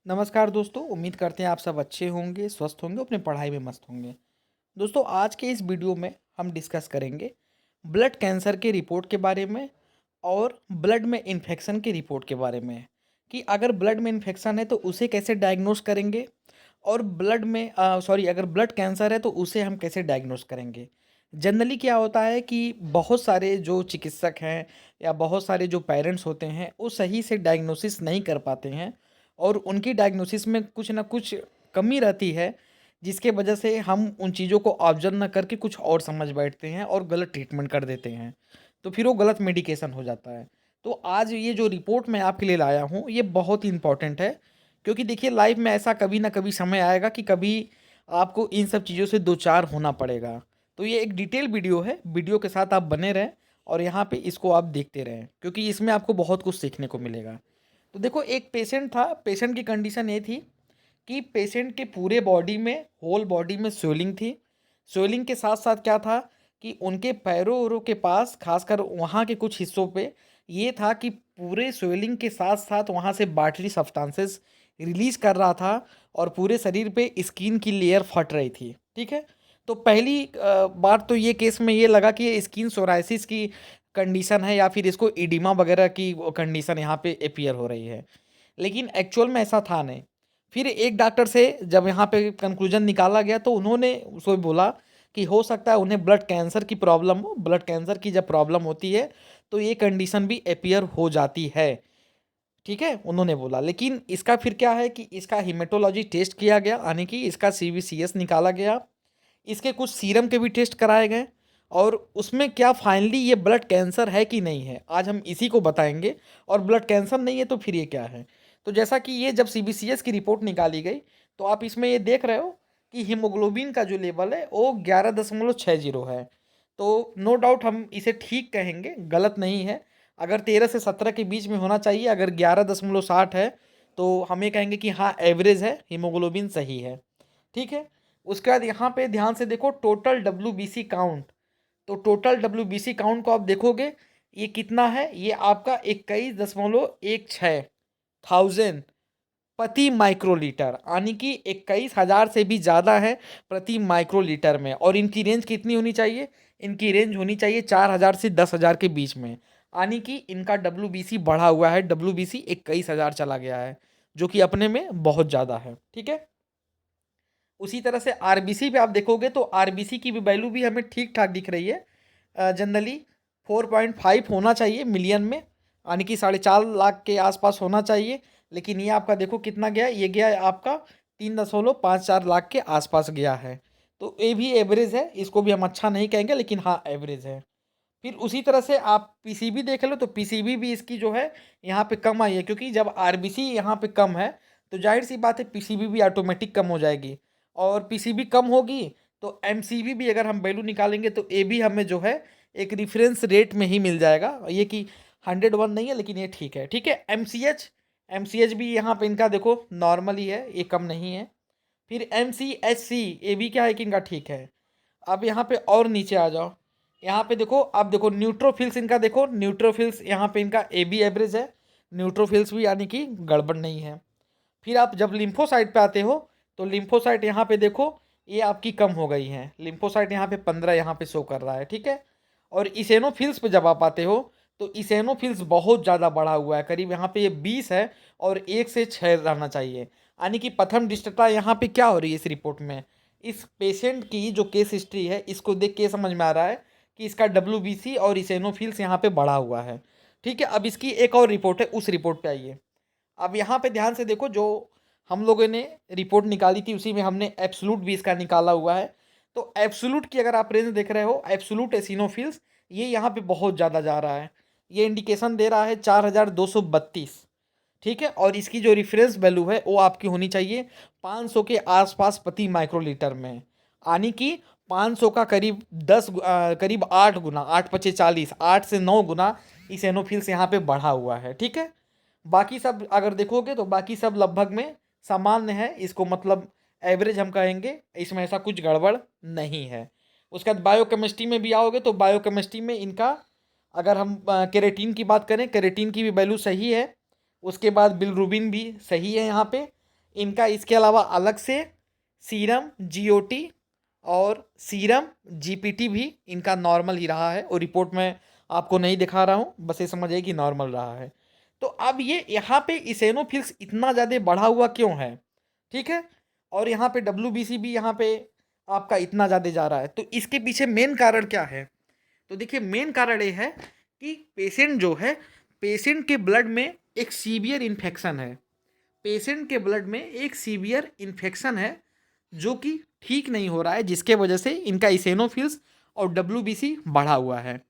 नमस्कार दोस्तों, उम्मीद करते हैं आप सब अच्छे होंगे, स्वस्थ होंगे, अपनी पढ़ाई में मस्त होंगे। दोस्तों, आज के इस वीडियो में हम डिस्कस करेंगे ब्लड कैंसर के रिपोर्ट के बारे में और ब्लड में इन्फेक्शन की रिपोर्ट के बारे में कि अगर ब्लड में इन्फेक्शन है तो उसे कैसे डायग्नोस करेंगे और अगर ब्लड कैंसर है तो उसे हम कैसे डायग्नोस करेंगे। जनरली क्या होता है कि बहुत सारे जो चिकित्सक हैं या बहुत सारे जो पेरेंट्स होते हैं वो सही से डायग्नोसिस नहीं कर पाते हैं और उनकी डायग्नोसिस में कुछ ना कुछ कमी रहती है, जिसके वजह से हम उन चीज़ों को ऑब्ज़र्व ना करके कुछ और समझ बैठते हैं और गलत ट्रीटमेंट कर देते हैं। तो फिर वो गलत मेडिकेशन हो जाता है। तो आज ये जो रिपोर्ट मैं आपके लिए लाया हूँ, ये बहुत ही इम्पोर्टेंट है, क्योंकि देखिए लाइफ में ऐसा कभी ना कभी समय आएगा कि कभी आपको इन सब चीज़ों से दो-चार होना पड़ेगा। तो ये एक डिटेल वीडियो है, वीडियो के साथ आप बने रहें और यहाँ पे इसको आप देखते रहें, क्योंकि इसमें आपको बहुत कुछ सीखने को मिलेगा। तो देखो, एक पेशेंट था, पेशेंट की कंडीशन ये थी कि पेशेंट के पूरे बॉडी में, होल बॉडी में स्वेलिंग थी। स्वेलिंग के साथ-साथ क्या था कि उनके पैरों-वैरों के पास, खासकर वहाँ के कुछ हिस्सों पे, ये था कि पूरे स्वेलिंग के साथ-साथ वहाँ से वाटरी सब्सटेंसेस रिलीज़ कर रहा था और पूरे शरीर पे स्किन की लेयर फट रही थी, ठीक है? तो पहली बार तो ये केस में ये लगा कि ये स्किन सोराइसिस की कंडीशन है या फिर इसको एडिमा वगैरह की वो कंडीशन यहाँ पे अपीयर हो रही है। लेकिन एक्चुअल में ऐसा था नहीं। फिर एक डॉक्टर से जब यहाँ पे कंक्लूजन निकाला गया तो उन्होंने उसको बोला कि हो सकता है उन्हें ब्लड कैंसर की प्रॉब्लम हो। ब्लड कैंसर की जब प्रॉब्लम होती है तो ये कंडीशन भी अपीयर हो जाती है, ठीक है? उन्होंने बोला। लेकिन इसका फिर क्या है कि इसका हेमेटोलॉजी टेस्ट किया गया, यानी कि इसका सीबीसीएस निकाला गया। इसके कुछ सीरम के भी टेस्ट कराए गए और उसमें क्या फाइनली ये ब्लड कैंसर है कि नहीं है, आज हम इसी को बताएँगे। और ब्लड कैंसर नहीं है तो फिर ये क्या है? तो जैसा कि ये जब सीबीसीएस की रिपोर्ट निकाली गई, तो आप इसमें ये देख रहे हो कि हीमोग्लोबिन का जो लेवल है वो 11.60 है। तो नो डाउट हम इसे ठीक कहेंगे, गलत नहीं है। अगर 13 से 17 के बीच में होना चाहिए, अगर 11.60 है, तो हम ये कहेंगे कि हाँ, एवरेज है, हीमोग्लोबिन सही है, ठीक है? उसके बाद यहाँ पे ध्यान से देखो टोटल डब्ल्यूबीसी काउंट। तो टोटल डब्ल्यूबीसी काउंट को आप देखोगे, ये कितना है? ये आपका 21.16 थाउजेंड प्रति माइक्रोलीटर, यानी कि 21,000 से भी ज़्यादा है प्रति माइक्रोलीटर में। और इनकी रेंज कितनी होनी चाहिए? इनकी रेंज होनी चाहिए 4,000 से 10,000 के बीच में, यानी कि इनका डब्ल्यूबीसी बढ़ा हुआ है, डब्ल्यूबीसी 21,000 चला गया है, जो कि अपने में बहुत ज़्यादा है, ठीक है? उसी तरह से आरबीसी पे आप देखोगे तो आरबीसी की भी वैल्यू भी हमें ठीक-ठाक दिख रही है। जनरली 4.5 होना चाहिए मिलियन में, यानी कि 4.5 लाख के आसपास होना चाहिए। लेकिन ये आपका देखो कितना गया, ये गया है आपका 3.54 लाख के आसपास गया है। तो ये भी एवरेज है, इसको भी हम अच्छा नहीं कहेंगे, लेकिन हाँ, एवरेज है। फिर उसी तरह से आप पीसीबी देख लो, तो पीसीबी भी इसकी जो है यहाँ पे कम आई है, क्योंकि जब आरबीसी यहाँ पे कम है तो जाहिर सी बात है पीसीबी भी ऑटोमेटिक कम हो जाएगी। और पीसीबी कम होगी तो एमसीवी भी अगर हम वैल्यू निकालेंगे तो ये भी हमें जो है एक रिफरेंस रेट में ही मिल जाएगा। ये कि 101 नहीं है, लेकिन ये ठीक है, ठीक है। एमसीएच, एमसीएच भी यहाँ पे इनका देखो नॉर्मल ही है, ये कम नहीं है। फिर एमसीएचसी, ये भी क्या है कि इनका ठीक है। अब यहाँ पे और नीचे आ जाओ, यहाँ पे देखो, आप देखो न्यूट्रोफिल्स इनका देखो, न्यूट्रोफिल्स यहाँ पे इनका ए बी एवरेज है, न्यूट्रोफिल्स भी यानी कि गड़बड़ नहीं है। फिर आप जब लिम्फोसाइट पे आते हो तो लिम्फोसाइट यहाँ पे देखो, ये आपकी कम हो गई हैं। लिम्फोसाइट यहाँ पे 15 यहाँ पे शो कर रहा है, ठीक है। और इसेनोफिल्स पे जब आप आते हो तो इसेनोफिल्स बहुत ज़्यादा बढ़ा हुआ है, करीब यहाँ पे ये 20 है और 1 से 6 रहना चाहिए। यानी कि प्रथम दृष्टता यहाँ पे क्या हो रही है इस रिपोर्ट में, इस पेशेंट की जो केस हिस्ट्री है इसको देख के समझ में आ रहा है कि इसका डब्ल्यूबीसी और इसेनोफिल्स यहाँ पे बढ़ा हुआ है, ठीक है। अब इसकी एक और रिपोर्ट है, उस रिपोर्ट पे आइए। अब यहाँ पे ध्यान से देखो, जो हम लोगों ने रिपोर्ट निकाली थी उसी में हमने एब्सोल्यूट भी इसका निकाला हुआ है। तो एब्सोल्यूट की अगर आप रेंज देख रहे हो, एब्सोल्यूट एसिनोफिल्स ये यहाँ पे बहुत ज़्यादा जा रहा है। ये इंडिकेशन दे रहा है 4,232, ठीक है। और इसकी जो रेफरेंस वैल्यू है वो आपकी होनी चाहिए 500 के आसपास प्रति माइक्रोलीटर में, यानी कि 500 का करीब करीब 8 गुना, 8 पचे 40, 8 से 9 गुना इसेनोफिल्स यहाँ पे बढ़ा हुआ है, ठीक है। बाकी सब अगर देखोगे तो बाकी सब लगभग में सामान्य है, इसको मतलब एवरेज हम कहेंगे, इसमें ऐसा कुछ गड़बड़ नहीं है। उसके बाद बायोकेमिस्ट्री में भी आओगे तो बायोकेमिस्ट्री में इनका, अगर हम केरेटिन की बात करें, केरेटिन की भी वैल्यू सही है। उसके बाद बिलरुबिन भी सही है यहाँ पे। इनका इसके अलावा अलग से सीरम जीओटी और सीरम जीपीटी भी इनका नॉर्मल ही रहा है, और रिपोर्ट में आपको नहीं दिखा रहा हूँ, बस ये समझिए कि नॉर्मल रहा है। तो अब ये यहाँ पे इसेनोफिल्स इतना ज़्यादा बढ़ा हुआ क्यों है, ठीक है, और यहाँ पे डब्ल्यूबीसी भी यहाँ पे आपका इतना ज़्यादा जा रहा है, तो इसके पीछे मेन कारण क्या है? तो देखिए मेन कारण ये है कि पेशेंट जो है, पेशेंट के ब्लड में एक सीवियर इन्फेक्शन है, पेशेंट के ब्लड में एक सीवियर इन्फेक्शन है जो कि ठीक नहीं हो रहा है, जिसके वजह से इनका इसेनोफिल्स और डब्ल्यूबीसी बढ़ा हुआ है।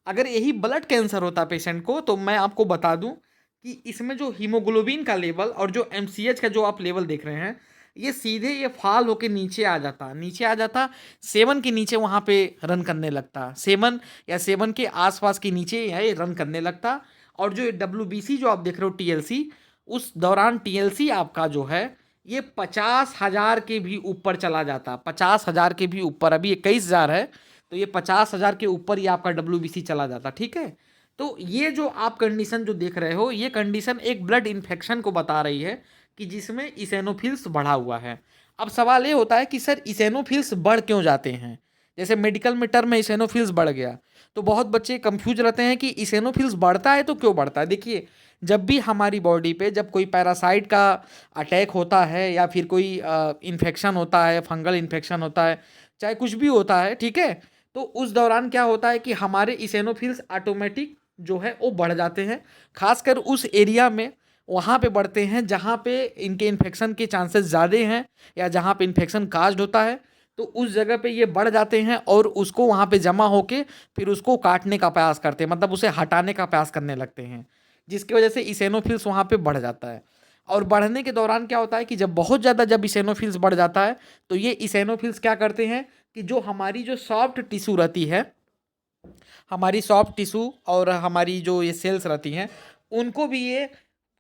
अगर यही ब्लड कैंसर होता पेशेंट को, तो मैं आपको बता दूं कि इसमें जो हीमोग्लोबिन का लेवल और जो एमसीएच का जो आप लेवल देख रहे हैं, ये सीधे ये फॉल होके नीचे आ जाता 7 के नीचे वहाँ पे रन करने लगता, 7 या 7 के आसपास के नीचे ये रन करने लगता। और जो डब्ल्यूबीसी जो आप देख रहे हो टीएलसी, उस दौरान टीएलसी आपका जो है ये 50,000 के भी ऊपर चला जाता, 50,000 के भी ऊपर, अभी 21,000 है, तो ये 50,000 के ऊपर ही आपका डब्ल्यूबीसी चला जाता, ठीक है। तो ये जो आप कंडीशन जो देख रहे हो, ये कंडीशन एक ब्लड इन्फेक्शन को बता रही है कि जिसमें इसेनोफिल्स बढ़ा हुआ है। अब सवाल ये होता है कि सर इसेनोफिल्स बढ़ क्यों जाते हैं? जैसे मेडिकल में टर्म में इसेनोफिल्स बढ़ गया, तो बहुत बच्चे कंफ्यूज रहते हैं कि इसेनोफिल्स बढ़ता है तो क्यों बढ़ता है। देखिए, जब भी हमारी बॉडी पे जब कोई पैरासाइट का अटैक होता है या फिर कोई इन्फेक्शन होता है, फंगल इन्फेक्शन होता है, चाहे कुछ भी होता है, ठीक है, तो उस दौरान क्या होता है कि हमारे इसेनोफिल्स ऑटोमेटिक जो है वो बढ़ जाते हैं, खासकर उस एरिया में वहाँ पे बढ़ते हैं जहाँ पे इनके इन्फेक्शन के चांसेस ज़्यादा हैं या जहाँ पे इन्फेक्शन काज्ड होता है, तो उस जगह पे ये बढ़ जाते हैं और उसको वहाँ पे जमा होके फिर उसको काटने का प्रयास करते हैं, मतलब उसे हटाने का प्रयास करने लगते हैं, जिसकी वजह से इसेनोफिल्स वहाँ पे बढ़ जाता है। और बढ़ने के दौरान क्या होता है कि जब बहुत ज़्यादा जब इसेनोफिल्स बढ़ जाता है, तो ये इसेनोफिल्स क्या करते हैं कि जो हमारी जो सॉफ्ट टिश्यू रहती है, हमारी सॉफ्ट टिश्यू और हमारी जो ये सेल्स रहती हैं, उनको भी ये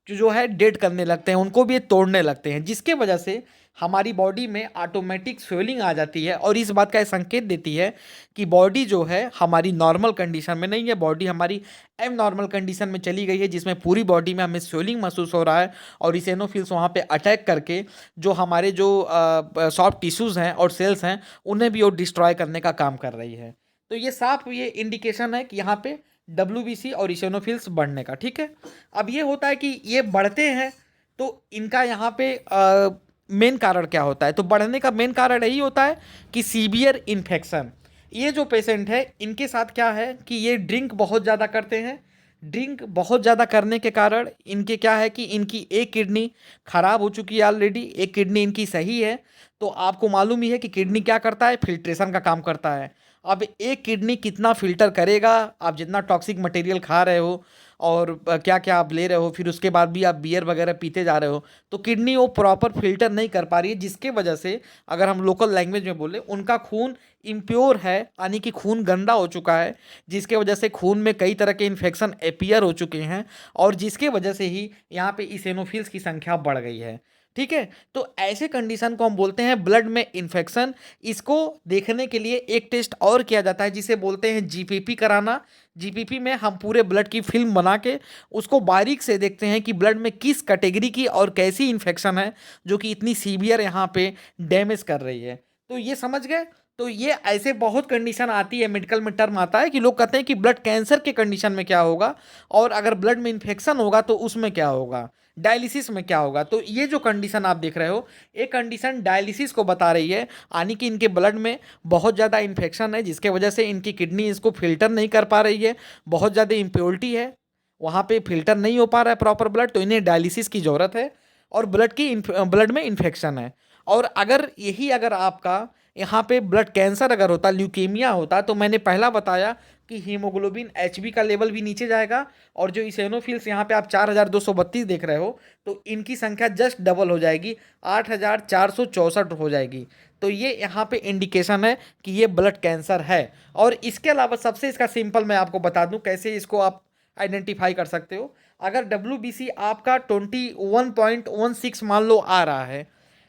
जो है डेड करने लगते हैं, उनको भी ये तोड़ने लगते हैं, जिसके वजह से हमारी बॉडी में ऑटोमेटिक स्वेलिंग आ जाती है। और इस बात का ये संकेत देती है कि बॉडी जो है हमारी नॉर्मल कंडीशन में नहीं है, बॉडी हमारी एब नॉर्मल कंडीशन में चली गई है, जिसमें पूरी बॉडी में हमें स्वेलिंग महसूस हो रहा है और इसेनोफिल्स वहाँ पे अटैक करके जो हमारे जो सॉफ्ट टिश्यूज़ हैं और सेल्स हैं, उन्हें भी वो डिस्ट्रॉय करने का काम कर रही है। तो ये साफ ये इंडिकेशन है कि यहाँ पे डब्ल्यूबीसी और इसेनोफिल्स बढ़ने का, ठीक है। अब ये होता है कि ये बढ़ते हैं, तो इनका यहाँ पे मेन कारण क्या होता है? तो बढ़ने का मेन कारण यही होता है कि सीवियर इन्फेक्शन। ये जो पेशेंट है इनके साथ क्या है कि ये ड्रिंक बहुत ज़्यादा करते हैं, ड्रिंक बहुत ज़्यादा करने के कारण इनके क्या है कि इनकी एक किडनी खराब हो चुकी है ऑलरेडी, एक किडनी इनकी सही है। तो आपको मालूम ही है कि किडनी क्या करता है, फिल्ट्रेशन का काम करता है। अब एक किडनी कितना फ़िल्टर करेगा, आप जितना टॉक्सिक मटेरियल खा रहे हो और क्या क्या आप ले रहे हो, फिर उसके बाद भी आप बियर वगैरह पीते जा रहे हो, तो किडनी वो प्रॉपर फिल्टर नहीं कर पा रही है, जिसके वजह से अगर हम लोकल लैंग्वेज में बोले, उनका खून इम्प्योर है, यानी कि खून गंदा हो चुका है, जिसके वजह से खून में कई तरह के इन्फेक्शन अपीयर हो चुके हैं, और जिसके वजह से ही यहाँ पे इसेनोफिल्स की संख्या बढ़ गई है, ठीक है। तो ऐसे कंडीशन को हम बोलते हैं ब्लड में इन्फेक्शन। इसको देखने के लिए एक टेस्ट और किया जाता है जिसे बोलते हैं जीपीपी कराना। जीपीपी में हम पूरे ब्लड की फिल्म बना के उसको बारीक से देखते हैं कि ब्लड में किस कैटेगरी की और कैसी इन्फेक्शन है जो कि इतनी सीवियर यहाँ पे डैमेज कर रही है। तो ये समझ गए। तो ये ऐसे बहुत कंडीशन आती है, मेडिकल में टर्म आता है कि लोग कहते हैं कि ब्लड कैंसर के कंडीशन में क्या होगा, और अगर ब्लड में इन्फेक्शन होगा तो उसमें क्या होगा, डायलिसिस में क्या होगा। तो ये जो कंडीशन आप देख रहे हो, ये कंडीशन डायलिसिस को बता रही है, यानी कि इनके ब्लड में बहुत ज़्यादा इन्फेक्शन है, जिसके वजह से इनकी किडनी इसको फिल्टर नहीं कर पा रही है, बहुत ज़्यादा इम्प्योरिटी है, वहाँ पे फिल्टर नहीं हो पा रहा है प्रॉपर ब्लड, तो इन्हें डायलिसिस की ज़रूरत है, और ब्लड में इन्फेक्शन है। और अगर आपका यहाँ पे ब्लड कैंसर अगर होता, ल्यूकेमिया होता, तो मैंने पहला बताया कि हीमोग्लोबिन एचबी का लेवल भी नीचे जाएगा, और जो इसेनोफिल्स यहाँ पे आप 4,232 देख रहे हो, तो इनकी संख्या जस्ट डबल हो जाएगी, 8,464 हो जाएगी। तो ये यहाँ पे इंडिकेशन है कि ये ब्लड कैंसर है। और इसके अलावा सबसे इसका सिंपल मैं आपको बता दूं कैसे इसको आप आइडेंटिफाई कर सकते हो। अगर डब्ल्यूबीसी आपका 21.16 मान लो आ रहा है,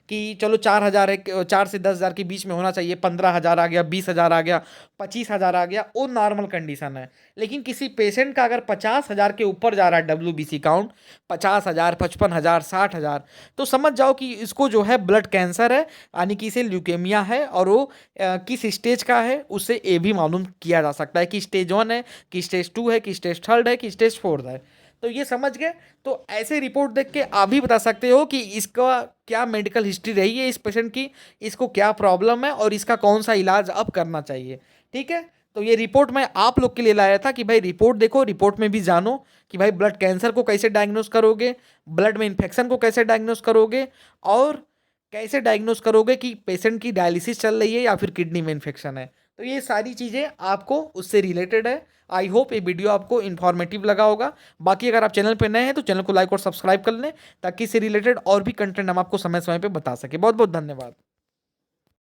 कि चलो 4,000 है, 4 से 10,000 के बीच में होना चाहिए, 15,000 आ गया, 20,000 आ गया, 25,000 आ गया, वो नॉर्मल कंडीशन है। लेकिन किसी पेशेंट का अगर 50,000 के ऊपर जा रहा है WBC काउंट, 50,000, 55,000, 60,000, तो समझ जाओ कि इसको जो है ब्लड कैंसर है, यानी कि इसे ल्यूकेमिया है। और वो किस स्टेज का है उससे ये भी मालूम किया जा सकता है कि स्टेज 1 है, कि स्टेज 2 है, कि स्टेज 3 है, कि स्टेज 4 है। तो ये समझ गए। तो ऐसे रिपोर्ट देख के आप भी बता सकते हो कि इसका क्या मेडिकल हिस्ट्री रही है इस पेशेंट की, इसको क्या प्रॉब्लम है और इसका कौन सा इलाज अब करना चाहिए। ठीक है। तो ये रिपोर्ट मैं आप लोग के लिए लाया था कि भाई रिपोर्ट देखो, रिपोर्ट में भी जानो कि भाई ब्लड कैंसर को कैसे डायग्नोस करोगे, ब्लड में इन्फेक्शन को कैसे डायग्नोस करोगे, और कैसे डायग्नोस करोगे कि पेशेंट की डायलिसिस चल रही है या फिर किडनी में इन्फेक्शन है। तो ये सारी चीज़ें आपको उससे रिलेटेड है। आई होप ये वीडियो आपको इन्फॉर्मेटिव लगा होगा। बाकी अगर आप चैनल पे नए हैं तो चैनल को लाइक और सब्सक्राइब कर लें, ताकि इससे रिलेटेड और भी कंटेंट हम आपको समय समय पे बता सके। बहुत बहुत धन्यवाद।